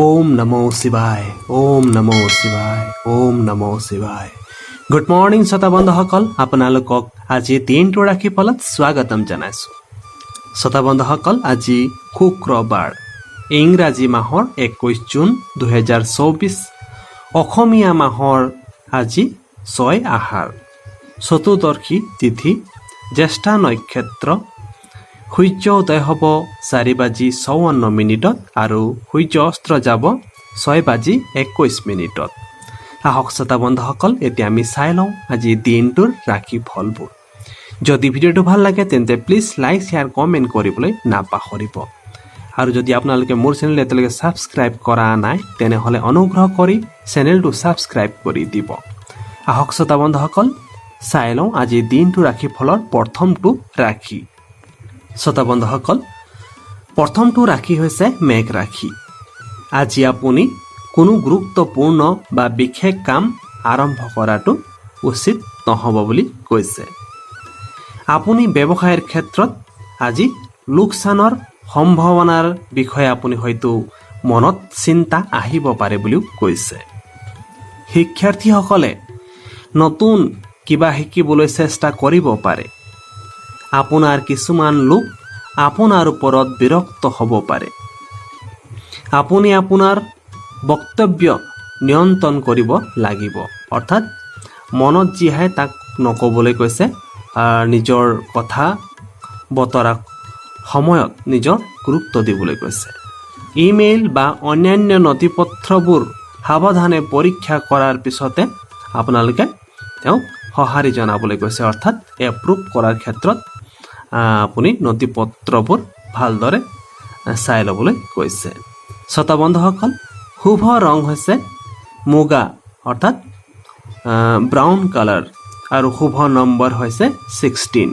ওম নমো শিৱায় ওম নমো শিৱায় ওম নমো শিৱায় good morning শ্ৰোতা বন্ধুসকল, আপোনালোকক আজি দিনটোৰ ৰাশিফলত স্বাগতম জনাইছোঁ। শ্ৰোতা বন্ধুসকল, আজি শুক্ৰবাৰ, ইংৰাজী মাহৰ 21 জুন 2024, অসমীয়া মাহৰ আজি 6 আহাৰ, চতুৰ্দশী তিথি, জ্যেষ্ঠা নক্ষত্ৰ। সূৰ্য উদয় হ'ব 4:54 আৰু সূৰ্য অস্ত যাব 6:21। আহক শ্ৰোতা বন্ধুসকল, এতিয়া আমি চাই লওঁ আজি দিনটোৰ ৰাশি ফলবোৰ। যদি ভিডিঅ'টো ভাল লাগে তেন্তে প্লিজ লাইক শ্বেয়াৰ কমেণ্ট কৰিবলৈ নাপাহৰিব। আৰু যদি আপোনালোকে মোৰ চেনেল এতিয়ালৈকে ছাবস্ক্ৰাইব কৰা নাই তেনেহ'লে অনুগ্ৰহ কৰি চেনেলটো ছাবস্ক্ৰাইব কৰি দিব। আহক শ্ৰোতা বন্ধুসকল, চাই লওঁ আজি দিনটোৰ ৰাশিফলৰ প্ৰথমটো ৰাশি। শ্ৰোতা বন্ধুসকল, প্ৰথমটো ৰাশি হৈছে মেঘ ৰাশি। আজি আপুনি কোনো গুৰুত্বপূৰ্ণ বা বিশেষ কাম আৰম্ভ কৰাটো উচিত নহ'ব বুলি কৈছে। আপুনি ব্যৱসায়ৰ ক্ষেত্ৰত আজি লোকচানৰ সম্ভাৱনাৰ বিষয়ে আপুনি হয়তো মনত চিন্তা আহিব পাৰে বুলিও কৈছে। শিক্ষাৰ্থীসকলে নতুন কিবা শিকিবলৈ চেষ্টা কৰিব পাৰে। আপোনাৰ কিছুমান লোক আপোনাৰ ওপৰত বিৰক্ত হ'ব পাৰে। আপুনি আপোনাৰ বক্তব্য নিয়ন্ত্ৰণ কৰিব লাগিব, অৰ্থাৎ মনত যি আহে তাক নক'বলৈ কৈছে। নিজৰ কথা বতৰা সময়ত নিজৰ গুৰুত্ব দিবলৈ কৈছে। ইমেইল বা অন্যান্য নথি পত্ৰবোৰ সাৱধানে পৰীক্ষা কৰাৰ পিছতে আপোনালোকে তেওঁক সঁহাৰি জনাবলৈ কৈছে, অৰ্থাৎ এপ্ৰুভ কৰাৰ ক্ষেত্ৰত আপুনি নথি পত্ৰবোৰ ভালদৰে চাই ল'বলৈ কৈছে। শ্ৰোতা বন্ধুসকল, শুভ ৰং হৈছে মুগা, অৰ্থাৎ ব্ৰাউন কালাৰ, আৰু শুভ নম্বৰ হৈছে 16।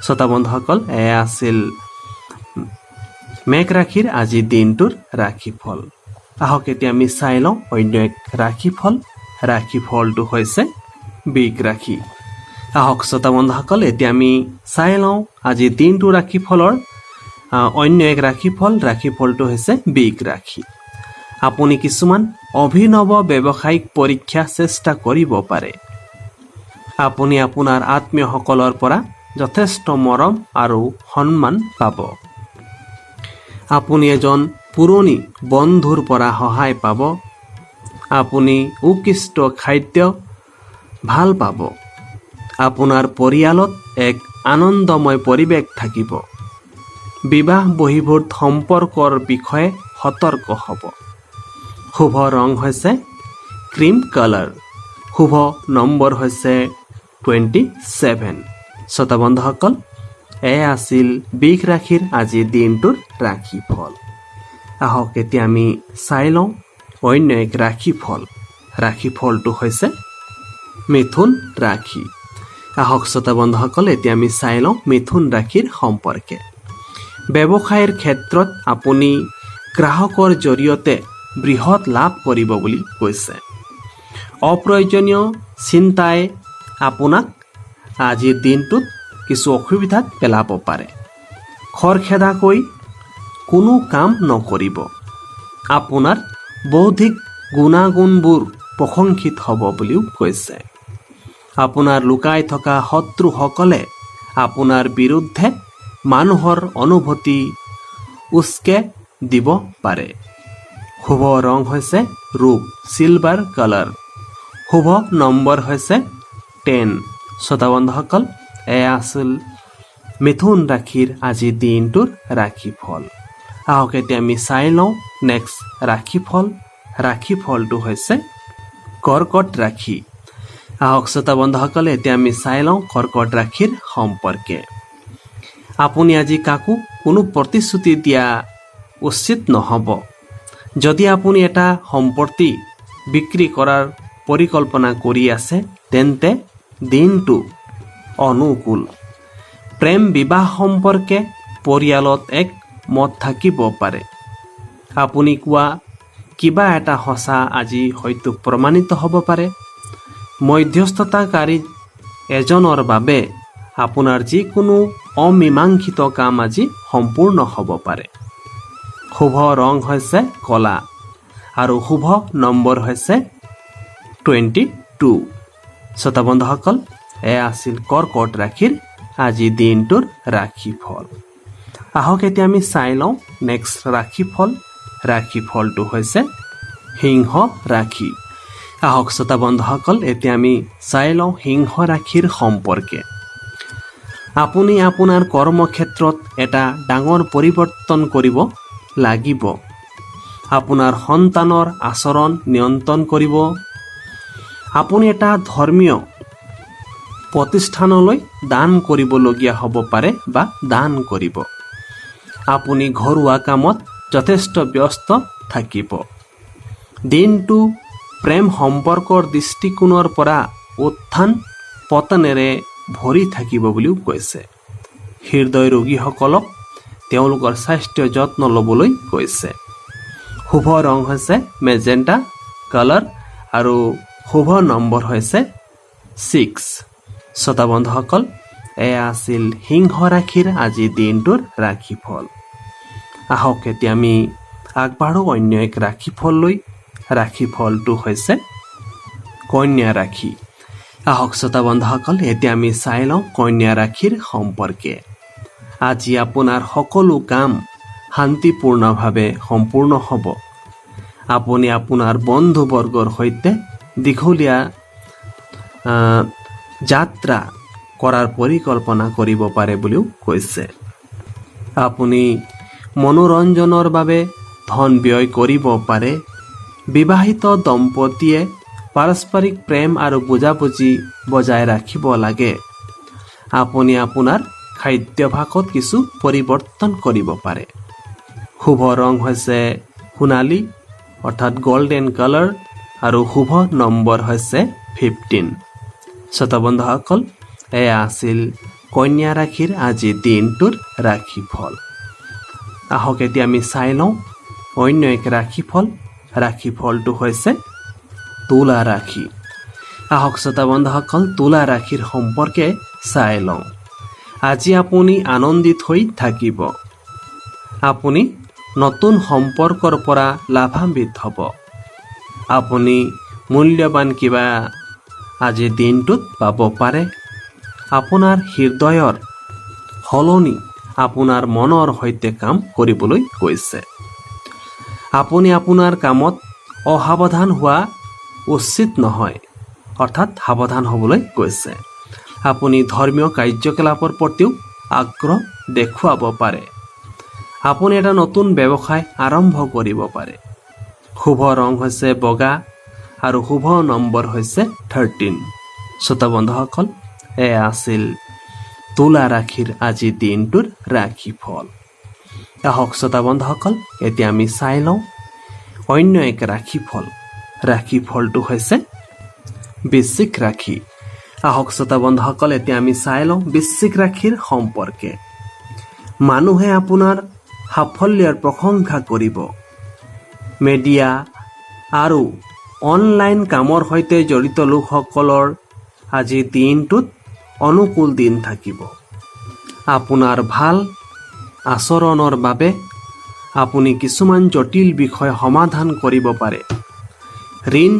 শ্ৰোতা বন্ধুসকল, এয়া আছিল মেঘ ৰাশিৰ আজি দিনটোৰ ৰাশিফল। আহক এতিয়া আমি চাই লওঁ অন্য এক ৰাশিফল। ৰাশিফলটো হৈছে বৃষ ৰাশি। আহক শ্ৰোতা বন্ধুসকল, এতিয়া আমি চাই লওঁ আজি দিনটোৰ ৰাশিফলৰ অন্য এক ৰাশিফল। ৰাশিফলটো হৈছে বৃষ ৰাশি। আপুনি কিছুমান অভিনৱ ব্যৱসায়িক পৰীক্ষা চেষ্টা কৰিব পাৰে। আপুনি আপোনাৰ আত্মীয়সকলৰ পৰা যথেষ্ট মৰম আৰু সন্মান পাব। আপুনি এজন পুৰণি বন্ধুৰ পৰা সহায় পাব। আপুনি উৎকৃষ্ট খাদ্য ভাল পাব। আপোনাৰ পৰিয়ালত এক আনন্দময় পৰিৱেশ থাকিব। বিবাহ বহিৰ্ভূত সম্পৰ্কৰ বিষয়ে সতৰ্ক হ'ব। শুভ ৰং হৈছে ক্ৰীম কালাৰ। শুভ নম্বৰ হৈছে 27। শ্ৰোতা বন্ধুসকল, এয়া আছিল বৃষ ৰাশিৰ আজিৰ দিনটোৰ ৰাশিফল। আহক এতিয়া আমি চাই লওঁ অন্য এক ৰাশিফল। ৰাশিফলটো হৈছে মিথুন ৰাশি। আহক শ্ৰোতা বন্ধুসকল, এতিয়া আমি চাই লওঁ মিথুন ৰাশিৰ সম্পৰ্কে। ব্যৱসায়ৰ ক্ষেত্ৰত আপুনি গ্ৰাহকৰ জৰিয়তে বৃহৎ লাভ কৰিব বুলি কৈছে। অপ্ৰয়োজনীয় চিন্তাই আপোনাক আজিৰ দিনটোত কিছু অসুবিধাত পেলাব পাৰে। খৰখেদাকৈ কোনো কাম নকৰিব। আপোনাৰ বৌদ্ধিক গুণাগুণবোৰ প্ৰশংসিত হ'ব বুলিও কৈছে। আপোনাৰ লুকাই থকা শত্ৰুসকলে আপোনাৰ বিৰুদ্ধে মানুহৰ অনুভূতি উস্কে দিব পাৰে। শুভ ৰং হৈছে ৰূপ, চিলভাৰ কালাৰ। শুভ নম্বৰ হৈছে 10। শ্ৰোতা বন্ধুসকল, এয়া আছিল মিথুন ৰাশিৰ আজিৰ দিনটোৰ ৰাশিফল। আহক এতিয়া আমি চাই লওঁ নেক্সট ৰাশিফল। ৰাশিফলটো হৈছে কৰ্কট ৰাশি। আহক শ্ৰোতা বন্ধুসকলে, এতিয়া আমি চাই লওঁ কৰ্কট ৰাশিৰ সম্পৰ্কে। আপুনি আজি কাকো কোনো প্ৰতিশ্ৰুতি দিয়া উচিত নহ'ব। যদি আপুনি এটা সম্পত্তি বিক্ৰী কৰাৰ পৰিকল্পনা কৰি আছে তেন্তে দিনটো অনুকূল। প্ৰেম বিবাহ সম্পৰ্কে পৰিয়ালত এক মত থাকিব পাৰে। আপুনি কোৱা কিবা এটা সঁচা আজি হয়তো প্ৰমাণিত হ'ব পাৰে। মধ্যস্থতাকাৰী এজনৰ বাবে আপোনাৰ যিকোনো অমীমাংসিত কাম আজি সম্পূৰ্ণ হ'ব পাৰে। শুভ ৰং হৈছে কলা। আৰু শুভ নম্বৰ হৈছে 22। শ্ৰোতা বন্ধুসকল, এয়া আছিল কৰ্কট ৰাশিৰ আজি দিনটোৰ ৰাশিফল। আহক এতিয়া আমি চাই লওঁ নেক্সট ৰাশিফল। ৰাশিফলটো হৈছে সিংহ ৰাশি। আহক শ্ৰোতা বন্ধুসকল, এতিয়া আমি চাই লওঁ সিংহ ৰাশিৰ সম্পৰ্কে। আপুনি আপোনাৰ কৰ্মক্ষেত্ৰত এটা ডাঙৰ পৰিৱৰ্তন কৰিব লাগিব। আপোনাৰ সন্তানৰ আচৰণ নিয়ন্ত্ৰণ কৰিব। আপুনি এটা ধৰ্মীয় প্ৰতিষ্ঠানলৈ দান কৰিবলগীয়া হ'ব পাৰে বা দান কৰিব। আপুনি ঘৰুৱা কামত যথেষ্ট ব্যস্ত থাকিব। দিনটো প্ৰেম সম্পৰ্কৰ দৃষ্টিকোণৰ পৰা উত্থান পতনেৰে ভৰি থাকিব বুলিও কৈছে। হৃদয় ৰোগীসকলক তেওঁলোকৰ স্বাস্থ্য যত্ন ল'বলৈ কৈছে। শুভ ৰং হৈছে মেজেণ্টা কালাৰ আৰু শুভ নম্বৰ হৈছে 6। শ্ৰোতা বন্ধুসকল, এয়া আছিল সিংহ ৰাশিৰ আজি দিনটোৰ ৰাশিফল। আহক এতিয়া আমি আগবাঢ়ো অন্য এক ৰাশিফললৈ। ৰাশিফলটো হৈছে কন্যা ৰাশি। আহক শ্ৰোতা বন্ধুসকল, এতিয়া আমি চাই লওঁ কন্যা ৰাশিৰ সম্পৰ্কে। আজি আপোনাৰ সকলো কাম শান্তিপূৰ্ণভাৱে সম্পূৰ্ণ হ'ব। আপুনি আপোনাৰ বন্ধুবৰ্গৰ সৈতে দীঘলীয়া যাত্ৰা কৰাৰ পৰিকল্পনা কৰিব পাৰে বুলিও কৈছে। আপুনি মনোৰঞ্জনৰ বাবে ধন ব্যয় কৰিব পাৰে। বিবাহিত দম্পতীয়ে পাৰস্পৰিক প্ৰেম আৰু বুজাবুজি বজাই ৰাখিব লাগে। আপুনি আপোনাৰ খাদ্যাভ্যাসত কিছু পৰিৱৰ্তন কৰিব পাৰে। শুভ ৰং হৈছে সোণালী অৰ্থাৎ গল্ডেন কালাৰ আৰু শুভ নম্বৰ হৈছে 15। শ্ৰোতা বন্ধুসকল, এয়া আছিল কন্যা ৰাশিৰ আজি দিনটোৰ ৰাশিফল। আহক এতিয়া আমি চাই লওঁ অন্য এক ৰাশিফল। ৰাশিফলটো হৈছে তুলা ৰাশি। আহক শ্ৰোতা বন্ধুসকল, তুলা ৰাশিৰ সম্পৰ্কে চাই লওঁ। আজি আপুনি আনন্দিত হৈ থাকিব। আপুনি নতুন সম্পৰ্কৰ পৰা লাভান্বিত হ'ব। আপুনি মূল্যৱান কিবা আজিৰ দিনটোত পাব পাৰে। আপোনাৰ হৃদয়ৰ সলনি আপোনাৰ মনৰ সৈতে কাম কৰিবলৈ কৈছে। আপুনি আপোনাৰ কামত অসাৱধান হোৱা উচিত নহয়, অৰ্থাৎ সাৱধান হ'বলৈ কৈছে। আপুনি ধৰ্মীয় কাৰ্যকলাপৰ প্ৰতিও আগ্ৰহ দেখুৱাব পাৰে। আপুনি এটা নতুন ব্যৱসায় আৰম্ভ কৰিব পাৰে। শুভ ৰং হৈছে বগা আৰু শুভ নম্বৰ হৈছে 13। শ্ৰোতা বন্ধুসকল, এয়া আছিল তুলা ৰাশিৰ আজি দিনটোৰ ৰাশিফল। আহক শ্ৰোতা বন্ধুসকল, এতিয়া আমি চাই লওঁ অন্য এক ৰাশিফল। ৰাশিফলটো হৈছে বৃশ্চিক ৰাশি। আহক শ্ৰোতা বন্ধুসকল, এতিয়া আমি চাই লওঁ বৃশ্চিক ৰাশিৰ সম্পৰ্কে। মানুহে আপোনাৰ সাফল্যৰ প্ৰশংসা কৰিব। মিডিয়া আৰু অনলাইন কামৰ সৈতে জড়িত লোকসকলৰ আজি দিনটোত অনুকূল দিন থাকিব। আপোনাৰ ভাল আচৰণৰ বাবে আপুনি কিছুমান জটিল বিষয় সমাধান কৰিব পাৰে। ঋণ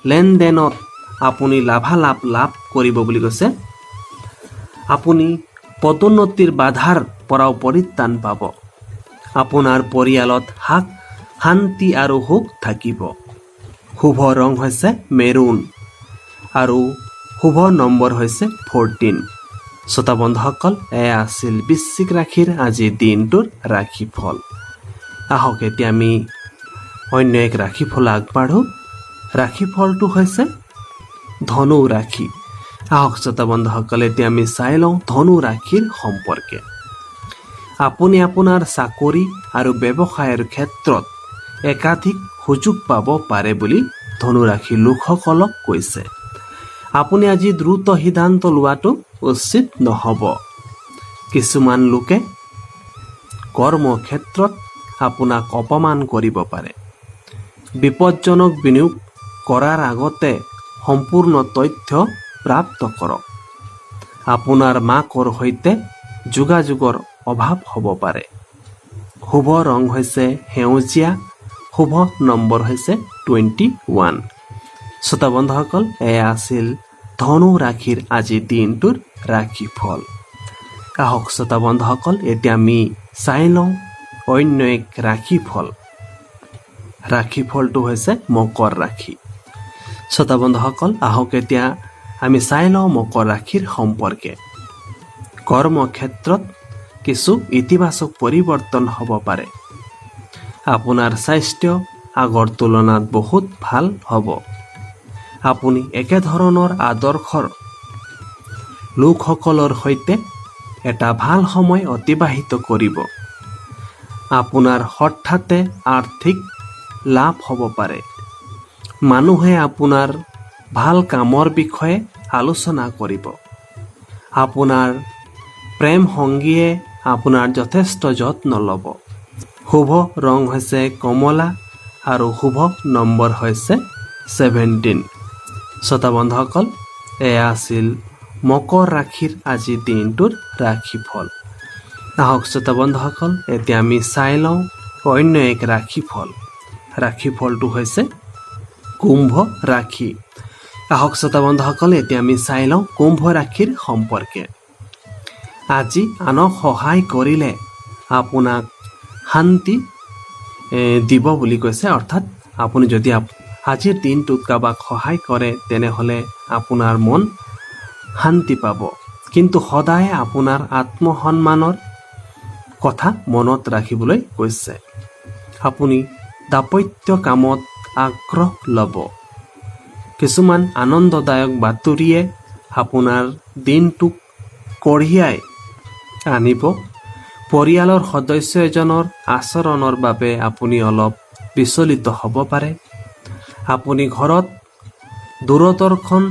লেনদেনত আপুনি লাভালাভ লাভ কৰিব বুলি কৈছে। আপুনি পদোন্নতিৰ বাধাৰ পৰাও পৰিত্ৰাণ পাব। আপোনাৰ পৰিয়ালত শান্তি আৰু সুখ থাকিব। শুভ ৰং হৈছে মেৰুন আৰু শুভ নম্বৰ হৈছে 14। শ্ৰোতা বন্ধুসকল, এয়া আছিল বৃশ্চিক ৰাশিৰ আজিৰ দিনটোৰ ৰাশিফল। আহক এতিয়া আমি অন্য এক ৰাশিফল আগবাঢ়ো। ৰাশিফলটো হৈছে ধনু ৰাশি। আহক শ্ৰোতা বন্ধুসকল, এতিয়া আমি চাই লওঁ ধনু ৰাশিৰ সম্পৰ্কে। আপুনি আপোনাৰ চাকৰি আৰু ব্যৱসায়ৰ ক্ষেত্ৰত একাধিক সুযোগ পাব পাৰে বুলি ধনু ৰাশিৰ লোকসকলক কৈছে। আপুনি আজি দ্ৰুত সিদ্ধান্ত লোৱাটো উচিত নহ'ব। কিছুমান লোকে কৰ্মক্ষেত্ৰত আপোনাক অপমান কৰিব পাৰে। বিপদজনক বিনিয়োগ কৰাৰ আগতে সম্পূৰ্ণ তথ্য প্ৰাপ্ত কৰক। আপোনাৰ মাকৰ সৈতে যোগাযোগৰ অভাৱ হ'ব পাৰে। শুভ ৰং হৈছে সেউজীয়া, শুভ নম্বৰ হৈছে 21। শ্ৰোতা বন্ধুসকল, এয়া আছিল ধনু ৰাশিৰ আজিৰ দিনটোৰ ৰাশিফল। আহক শ্ৰোতা বন্ধুসকল, এতিয়া আমি চাই লওঁ অন্য এক ৰাশিফল। ৰাশিফলটো হৈছে মকৰ ৰাশি। শ্ৰোতা বন্ধুসকল, আহক এতিয়া আমি চাই লওঁ মকৰ ৰাশিৰ সম্পৰ্কে। কৰ্মক্ষেত্ৰত কিছু ইতিবাচক পৰিৱৰ্তন হ'ব পাৰে। আপোনাৰ স্বাস্থ্য আগৰ তুলনাত বহুত ভাল হ'ব। আপুনি একেধৰণৰ আদৰ্শৰ লোকসকলৰ সৈতে এটা ভাল সময় অতিবাহিত কৰিব। আপোনাৰ হঠাতে আৰ্থিক লাভ হ'ব পাৰে। মানুহে আপোনাৰ ভাল কামৰ বিষয়ে আলোচনা কৰিব। আপোনাৰ প্ৰেম সংগীয়ে আপোনাৰ যথেষ্ট যত্ন ল'ব। শুভ ৰং হৈছে কমলা আৰু শুভ নম্বৰ হৈছে 17। শ্ৰোতা বন্ধুসকল, এয়া আছিল মকৰ ৰাশিৰ আজিৰ দিনটোৰ ৰাশিফল। আহক শ্ৰোতা বন্ধুসকল, এতিয়া আমি চাই লওঁ অন্য এক ৰাশিফল। ৰাশিফলটো হৈছে কুম্ভ ৰাশি। আহক শ্ৰোতা বন্ধুসকল, এতিয়া আমি চাই লওঁ কুম্ভ ৰাশিৰ সম্পৰ্কে। আজি আনক সহায় কৰিলে আপোনাক শান্তি দিব বুলি কৈছে। অৰ্থাৎ আপুনি যদি আজিৰ দিনটোত কাৰোবাক সহায় কৰে তেনেহ'লে আপোনাৰ মন শান্তি পাব। কিন্তু সদায় আপোনাৰ আত্মসন্মানৰ কথা মনত ৰাখিবলৈ কৈছে। আপুনি দাম্পত্য কামত আগ্ৰহ ল'ব। কিছুমান আনন্দদায়ক বাতৰিয়ে আপোনাৰ দিনটোক কঢ়িয়াই আনিব। পৰিয়ালৰ সদস্য এজনৰ আচৰণৰ বাবে আপুনি অলপ বিচলিত হ'ব পাৰে। আপুনি ঘৰত দূৰদৰ্শন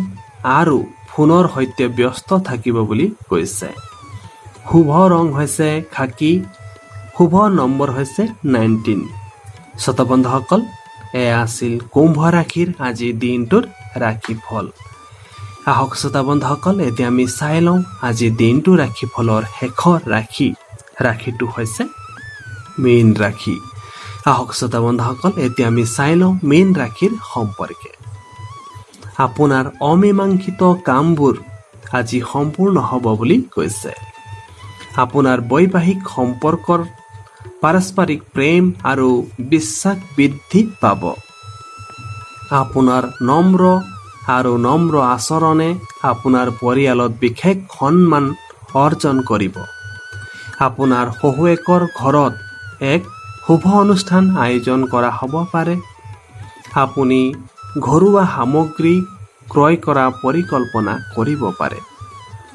আৰু ফোনৰ সৈতে ব্যস্ত থাকিব বুলি কৈছে। শুভ ৰং হৈছে খাকী, শুভ নম্বৰ হৈছে 19। শ্ৰোতা বন্ধুসকল, এয়া আছিল কুম্ভ ৰাশিৰ আজিৰ দিনটোৰ ৰাশিফল। আহক শ্ৰোতা বন্ধুসকল, এতিয়া আমি চাই লওঁ আজিৰ দিনটোৰ ৰাশিফলৰ শেষৰ ৰাশিটো হৈছে মীন ৰাশি। আহক শ্ৰোতা বন্ধুসকল, এতিয়া আমি চাই লওঁ মীন ৰাশিৰ সম্পৰ্কে। আপোনাৰ অমীমাংসিত কামবোৰ আজি সম্পূৰ্ণ হ'ব বুলি কৈছে। আপোনাৰ বৈবাহিক সম্পৰ্কৰ পাৰস্পৰিক প্ৰেম আৰু বিশ্বাস বৃদ্ধি পাব। আপোনাৰ নম্ৰ আচৰণে আপোনাৰ পৰিয়ালত বিশেষ সন্মান অৰ্জন কৰিব। আপোনাৰ শহুৱেকৰ ঘৰত এক শুভ অনুষ্ঠান আয়োজন কৰা হ'ব পাৰে। আপুনি ঘৰুৱা সামগ্ৰী ক্ৰয় কৰা পৰিকল্পনা কৰিব পাৰে।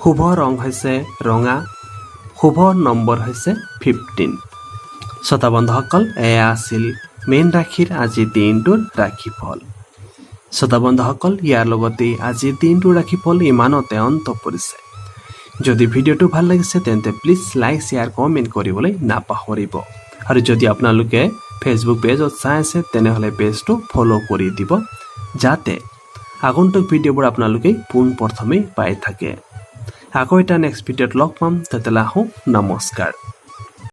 শুভ ৰং হৈছে ৰঙা, শুভ নম্বৰ হৈছে 15। শ্ৰোতা বন্ধুসকল, এয়া আছিল মীন ৰাশিৰ আজিৰ দিনটোৰ ৰাশিফল। শ্ৰোতা বন্ধুসকল, ইয়াৰ লগতে আজিৰ দিনটোৰ ৰাশিফল ইমানতে অন্ত পৰিছে। যদি ভিডিঅ'টো ভাল লাগিছে তেন্তে প্লিজ লাইক, শ্বেয়াৰ, কমেণ্ট কৰিবলৈ নাপাহৰিব। আৰু যদি আপোনালোকে ফেচবুক পেজত চাই আছে তেনেহ'লে পেজটো ফ'ল' কৰি দিব, যাতে আগন্তুক ভিডিঅ'বোৰ আপোনালোকে পোনপ্ৰথমেই পাই থাকে। আকৌ এটা নেক্সট ভিডিঅ'ত লগ পাম। তেতিয়ালৈ আহোঁ, নমস্কাৰ।